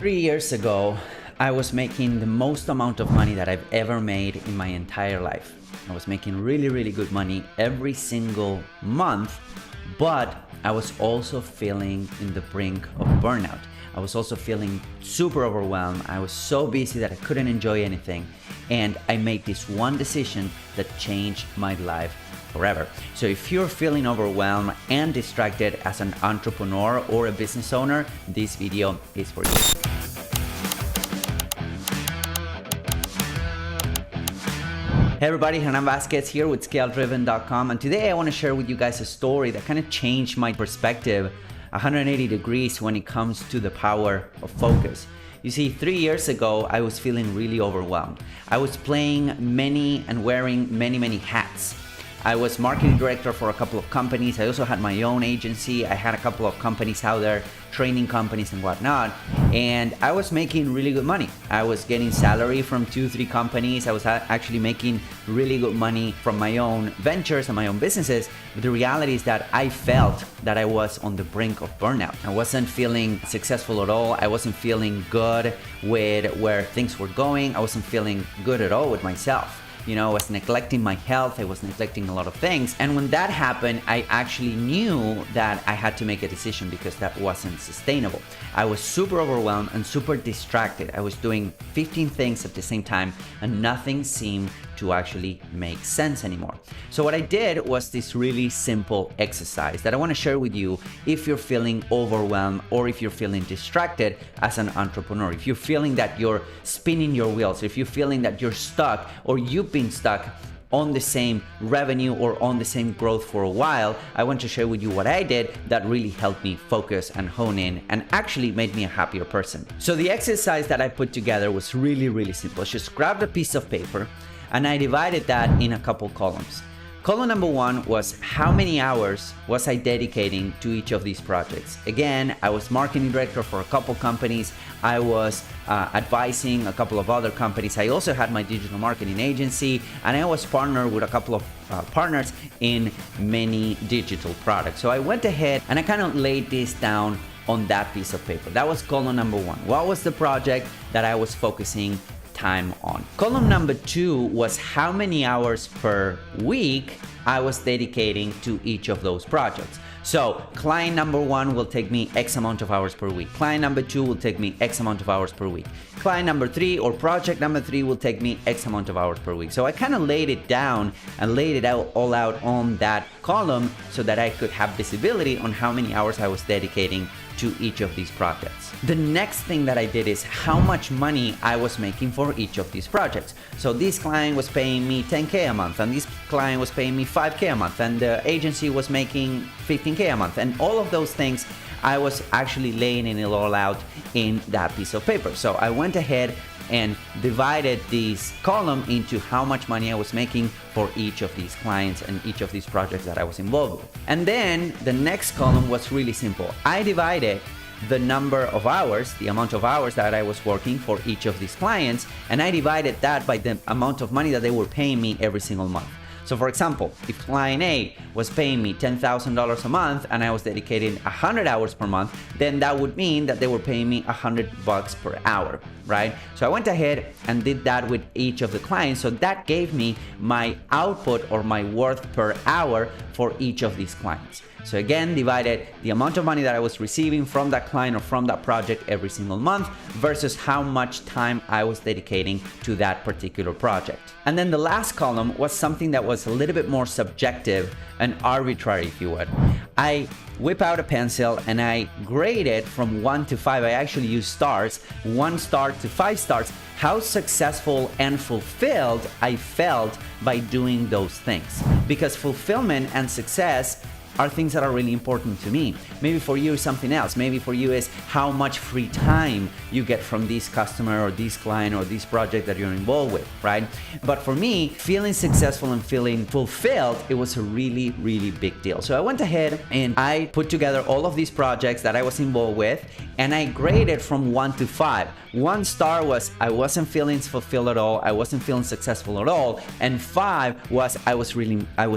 3 years ago, I was making the most amount of money that I've ever made in my entire life. I was making really good money every single month, but I was also feeling in the brink of burnout. I was also feeling super overwhelmed. I was so busy that I couldn't enjoy anything. And I made this one decision that changed my life forever. So if you're feeling overwhelmed and distracted as an entrepreneur or a business owner, this video is for you. Hey everybody, Hernan Vazquez here with ScaleDriven.com, and today I want to share with you guys a story that kind of changed my perspective 180 degrees when it comes to the power of focus. You see, 3 years ago, I was feeling really overwhelmed. I was playing many and wearing many hats. I was marketing director for a couple of companies. I also had my own agency. I had a couple of companies out there, training companies and whatnot. And I was making really good money. I was getting salary from 2-3 companies. I was actually making really good money from my own ventures and my own businesses. But the reality is that I felt that I was on the brink of burnout. I wasn't feeling successful at all. I wasn't feeling good with where things were going. I wasn't feeling good at all with myself. You know, I was neglecting my health, I was neglecting a lot of things. And when that happened, I actually knew that I had to make a decision because that wasn't sustainable. I was super overwhelmed and super distracted. I was doing 15 things at the same time and nothing seemed to actually make sense anymore. So what I did was this really simple exercise that I want to share with you if you're feeling overwhelmed or if you're feeling distracted as an entrepreneur. If you're feeling that you're spinning your wheels, if you're feeling that you're stuck or you've been stuck on the same revenue or on the same growth for a while, I want to share with you what I did that really helped me focus and hone in and actually made me a happier person. So the exercise that I put together was really simple. I just grabbed a piece of paper and I divided that in a couple columns. Column number 1 was how many hours was I dedicating to each of these projects. Again, I was marketing director for a couple companies. I was advising a couple of other companies. I also had my digital marketing agency, and I was partnered with a couple of partners in many digital products. So I went ahead and I kind of laid this down on that piece of paper. That was column number 1. What was the project that I was focusing time on? Column number 2 was how many hours per week I was dedicating to each of those projects. So client number 1 will take me X amount of hours per week. Client number 2 will take me X amount of hours per week. Client number 3 or project number 3 will take me X amount of hours per week. So I kind of laid it down and laid it out all out on that column so that I could have visibility on how many hours I was dedicating to each of these projects. The next thing that I did is how much money I was making for each of these projects. So this client was paying me 10K a month, and this client was paying me 5K a month, and the agency was making 15K a month. And all of those things, I was actually laying it all out in that piece of paper. So I went ahead and divided this column into how much money I was making for each of these clients and each of these projects that I was involved with. And then the next column was really simple. I divided the number of hours, the amount of hours that I was working for each of these clients, and I divided that by the amount of money that they were paying me every single month. So for example, if client A was paying me $10,000 a month and I was dedicating 100 hours per month, then that would mean that they were paying me $100 per hour, right? So I went ahead and did that with each of the clients. So that gave me my output or my worth per hour for each of these clients. So again, divided the amount of money that I was receiving from that client or from that project every single month versus how much time I was dedicating to that particular project. And then the last column was something that was a little bit more subjective and arbitrary, if you would. I whip out a pencil and I grade it from 1 to 5. I actually use stars, 1 star to 5 stars, how successful and fulfilled I felt by doing those things. Because fulfillment and success are things that are really important to me. Maybe for you is something else. Maybe for you is how much free time you get from this customer or this client or this project that you're involved with, right? But for me, feeling successful and feeling fulfilled, it was a really big deal. So I went ahead and I put together all of these projects that I was involved with and I graded from 1 to 5. 1 star was I wasn't feeling fulfilled at all, I wasn't feeling successful at all, and 5 was I was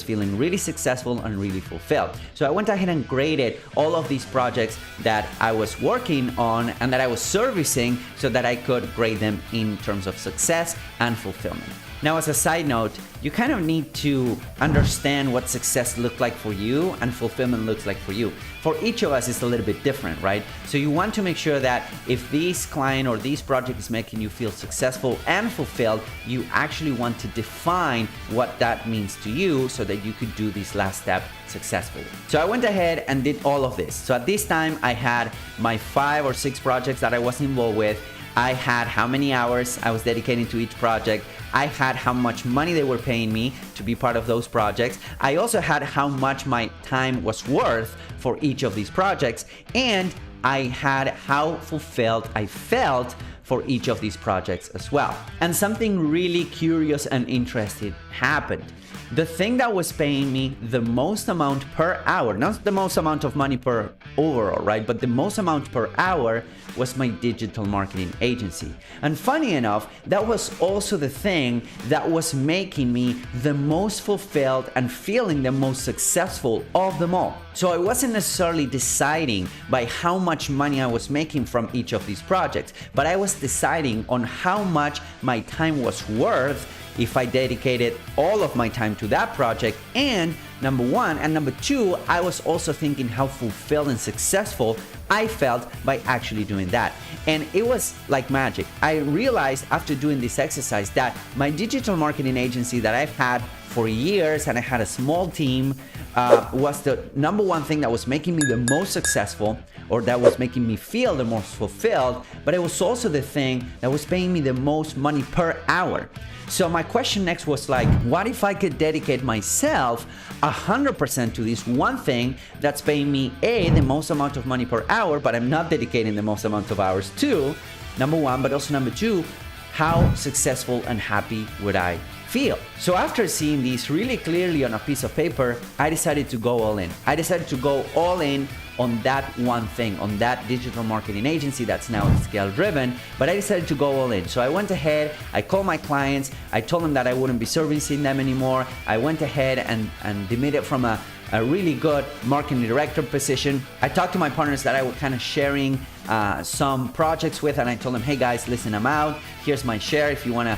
feeling really successful and really fulfilled. fulfilled. So I went ahead and graded all of these projects that I was working on and that I was servicing so that I could grade them in terms of success and fulfillment. Now, as a side note, you kind of need to understand what success looks like for you and fulfillment looks like for you. For each of us, it's a little bit different, right? So you want to make sure that if this client or this project is making you feel successful and fulfilled, you actually want to define what that means to you so that you could do this last step successfully. So I went ahead and did all of this. So at this time, I had my 5 or 6 projects that I was involved with. I had how many hours I was dedicating to each project. I had how much money they were paying me to be part of those projects. I also had how much my time was worth for each of these projects. And I had how fulfilled I felt for each of these projects as well. And something really curious and interesting happened. The thing that was paying me the most amount per hour, not the most amount of money per overall, right? But the most amount per hour was my digital marketing agency. And funny enough, that was also the thing that was making me the most fulfilled and feeling the most successful of them all. So I wasn't necessarily deciding by how much money I was making from each of these projects, but I was deciding on how much my time was worth if I dedicated all of my time to that project. And number one, and number two, I was also thinking how fulfilled and successful I felt by actually doing that. And it was like magic. I realized after doing this exercise that my digital marketing agency that I've had for years, and I had a small team, was the number one thing that was making me the most successful, or that was making me feel the most fulfilled, but it was also the thing that was paying me the most money per hour. So my question next was like, what if I could dedicate myself 100% to this one thing that's paying me the most amount of money per hour, but I'm not dedicating the most amount of hours to, number one, but also number two, how successful and happy would I feel? So after seeing this really clearly on a piece of paper, I decided to go all in. I decided to go all in on that one thing, on that digital marketing agency that's now scale driven, but I decided to go all in. So I went ahead, I called my clients, I told them that I wouldn't be servicing them anymore. I went ahead and demoted from a really good marketing director position. I talked to my partners that I was kind of sharing some projects with, and I told them, hey guys, listen, I'm out. Here's my share. If you wanna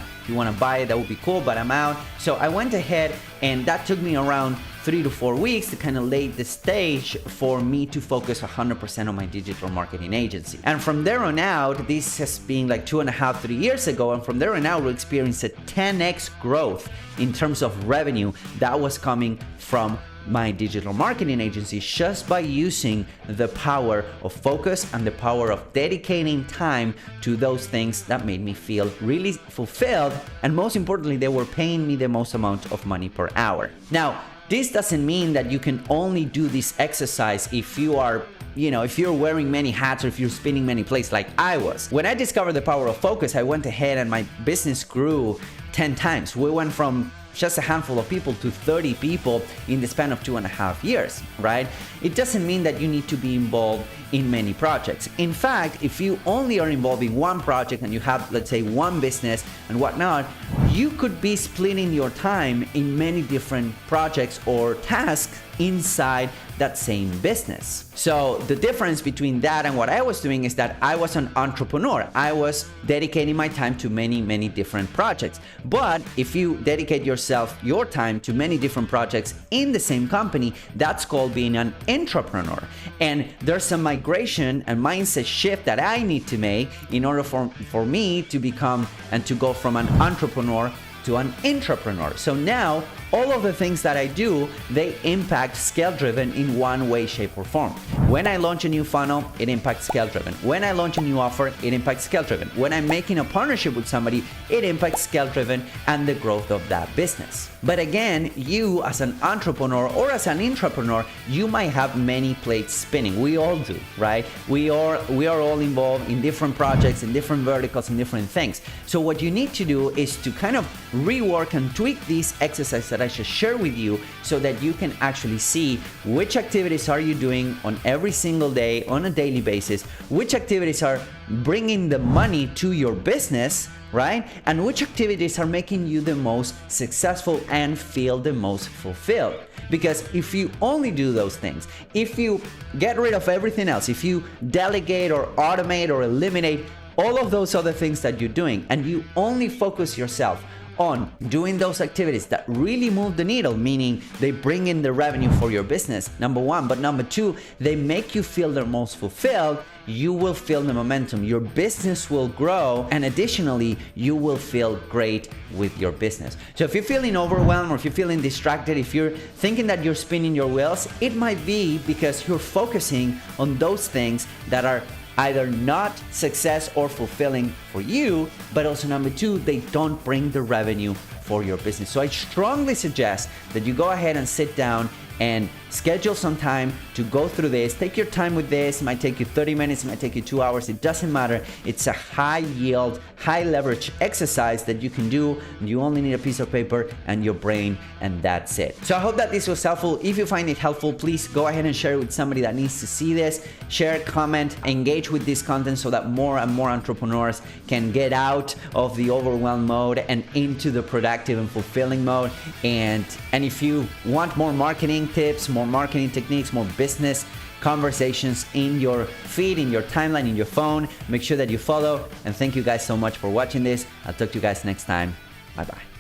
buy it, that would be cool, but I'm out. So I went ahead, and that took me around 3 to 4 weeks to kind of lay the stage for me to focus 100% on my digital marketing agency. And from there on out, this has been like 2.5, 3 years ago, and from there on out, we experienced a 10x growth in terms of revenue that was coming from my digital marketing agency just by using the power of focus and the power of dedicating time to those things that made me feel really fulfilled, and most importantly, they were paying me the most amount of money per hour. Now, this doesn't mean that you can only do this exercise if you are, if you're wearing many hats or if you're spinning many plates like I was. When I discovered the power of focus, I went ahead and my business grew 10 times. We went from just a handful of people to 30 people in the span of 2.5 years, right? It doesn't mean that you need to be involved in many projects. In fact, if you only are involved in one project and you have, let's say, one business and whatnot, you could be splitting your time in many different projects or tasks inside that same business. So the difference between that and what I was doing is that I was an entrepreneur. I was dedicating my time to many, many different projects. But if you dedicate your time to many different projects in the same company, that's called being an entrepreneur. And there's some migration and mindset shift that I need to make in order for me to become and to go from an entrepreneur to an intrapreneur. So now all of the things that I do, they impact scale driven in one way, shape, or form. When I launch a new funnel, it impacts scale driven. When I launch a new offer, it impacts scale driven. When I'm making a partnership with somebody, it impacts scale driven and the growth of that business. But again, you as an entrepreneur or as an intrapreneur, you might have many plates spinning. We all do, right? We are all involved in different projects, in different verticals, in different things. So what you need to do is to kind of rework and tweak these exercises that I just share with you so that you can actually see which activities are you doing on every every single day on a daily basis which activities are bringing the money to your business, right? And which activities are making you the most successful and feel the most fulfilled. Because if you only do those things, if you get rid of everything else, if you delegate or automate or eliminate all of those other things that you're doing, and you only focus yourself on doing those activities that really move the needle, meaning they bring in the revenue for your business, number one, but number two, they make you feel the most fulfilled, you will feel the momentum, your business will grow, and additionally, you will feel great with your business. So if you're feeling overwhelmed or if you're feeling distracted, if you're thinking that you're spinning your wheels, it might be because you're focusing on those things that are either not success or fulfilling for you, but also number two, they don't bring the revenue for your business. So I strongly suggest that you go ahead and sit down and schedule some time to go through this. Take your time with this. It might take you 30 minutes, it might take you 2 hours. It doesn't matter. It's a high yield, high leverage exercise that you can do. You only need a piece of paper and your brain, and that's it. So I hope that this was helpful. If you find it helpful, please go ahead and share it with somebody that needs to see this. Share, comment, engage with this content so that more and more entrepreneurs can get out of the overwhelmed mode and into the productive and fulfilling mode. And if you want more marketing tips, more marketing techniques, more business conversations in your feed, in your timeline, in your phone, make sure that you follow. And thank you guys so much for watching this. I'll talk to you guys next time. Bye-bye.